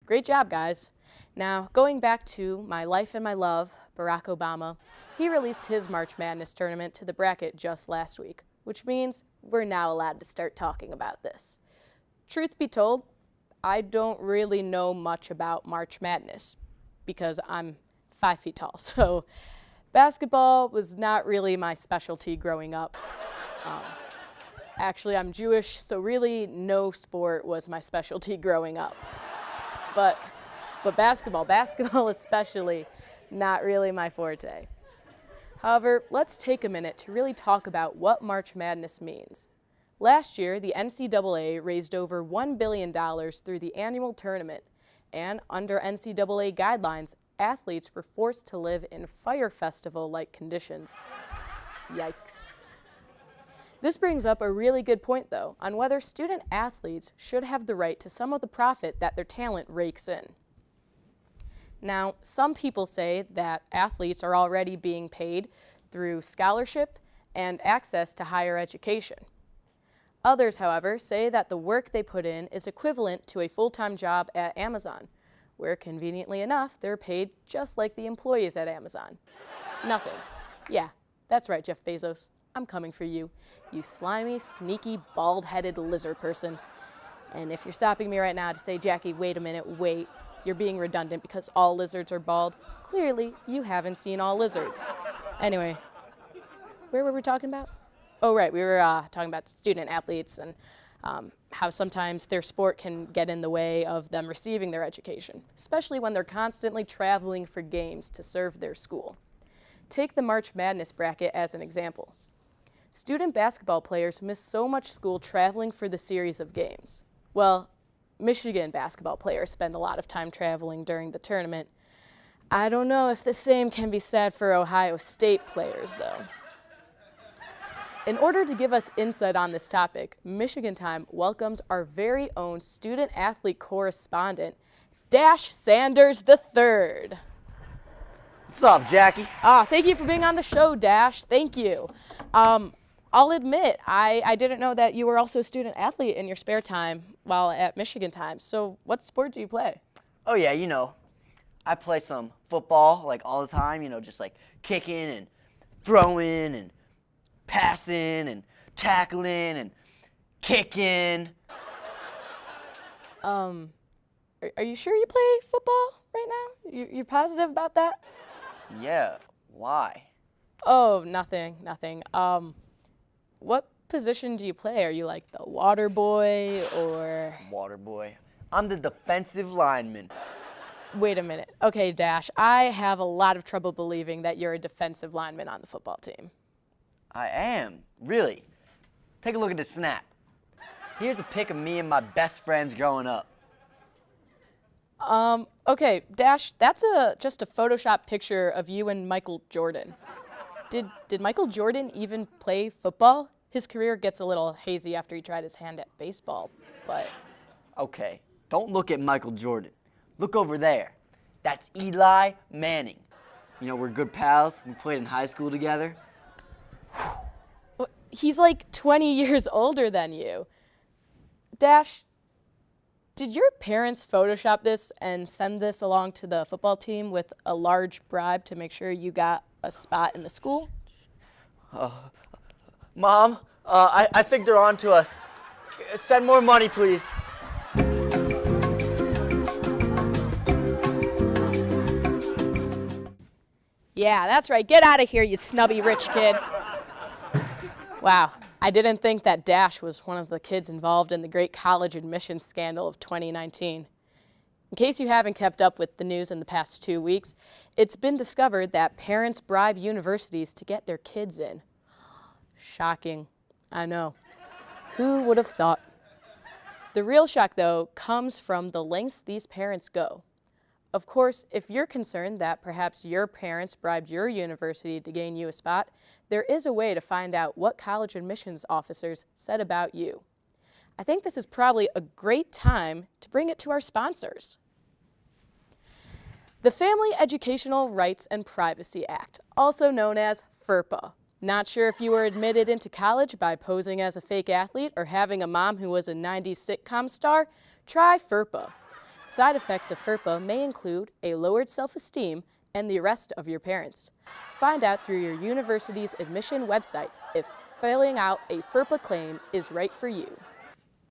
Great job, guys. Now, going back to my life and my love, Barack Obama, he released his March Madness tournament to the bracket just last week, which means we're now allowed to start talking about this. Truth be told, I don't really know much about March Madness because I'm 5 feet tall, so basketball was not really my specialty growing up. Actually, I'm Jewish, so really no sport was my specialty growing up. But basketball especially, not really my forte. However, let's take a minute to really talk about what March Madness means. Last year, the NCAA raised over $1 billion through the annual tournament, and under NCAA guidelines, athletes were forced to live in Fire Festival-like conditions. Yikes. This brings up a really good point, though, on whether student athletes should have the right to some of the profit that their talent rakes in. Now, some people say that athletes are already being paid through scholarship and access to higher education. Others, however, say that the work they put in is equivalent to a full-time job at Amazon, where conveniently enough, they're paid just like the employees at Amazon. Nothing. Yeah, that's right, Jeff Bezos. I'm coming for you, you slimy, sneaky, bald-headed lizard person. And if you're stopping me right now to say, Jackie, wait a minute, wait, you're being redundant because all lizards are bald. Clearly, you haven't seen all lizards. Anyway, where were we talking about? Oh, right, we were talking about student athletes and how sometimes their sport can get in the way of them receiving their education, especially when they're constantly traveling for games to serve their school. Take the March Madness bracket as an example. Student basketball players miss so much school traveling for the series of games. Well, Michigan basketball players spend a lot of time traveling during the tournament. I don't know if the same can be said for Ohio State players, though. In order to give us insight on this topic, Michigan Time welcomes our very own student-athlete correspondent, Dash Sanders III. What's up, Jackie? Thank you for being on the show, Dash. Thank you. I'll admit, I didn't know that you were also a student athlete in your spare time while at Michigan Time. So what sport do you play? Oh yeah, I play some football like all the time, just like kicking and throwing and passing and tackling and kicking. Are you sure you play football right now? You're positive about that? Yeah, why? Oh, nothing. What position do you play? Are you like the water boy or? Water boy. I'm the defensive lineman. Wait a minute. Okay, Dash, I have a lot of trouble believing that you're a defensive lineman on the football team. I am, really. Take a look at this snap. Here's a pic of me and my best friends growing up. Okay, Dash, that's just a Photoshop picture of you and Michael Jordan. Did Michael Jordan even play football? His career gets a little hazy after he tried his hand at baseball, but... Okay, don't look at Michael Jordan. Look over there. That's Eli Manning. We're good pals. We played in high school together. He's like 20 years older than you. Dash, did your parents Photoshop this and send this along to the football team with a large bribe to make sure you got a spot in the school? Mom, I think they're on to us. Send more money, please. Yeah, that's right. Get out of here, you snubby rich kid. Wow, I didn't think that Dash was one of the kids involved in the great college admissions scandal of 2019. In case you haven't kept up with the news in the past 2 weeks, it's been discovered that parents bribe universities to get their kids in. Shocking, I know. Who would have thought? The real shock, though, comes from the lengths these parents go. Of course, if you're concerned that perhaps your parents bribed your university to gain you a spot, there is a way to find out what college admissions officers said about you. I think this is probably a great time to bring it to our sponsors. The Family Educational Rights and Privacy Act, also known as FERPA. Not sure if you were admitted into college by posing as a fake athlete or having a mom who was a 90s sitcom star? Try FERPA. Side effects of FERPA may include a lowered self-esteem and the arrest of your parents. Find out through your university's admission website if filling out a FERPA claim is right for you.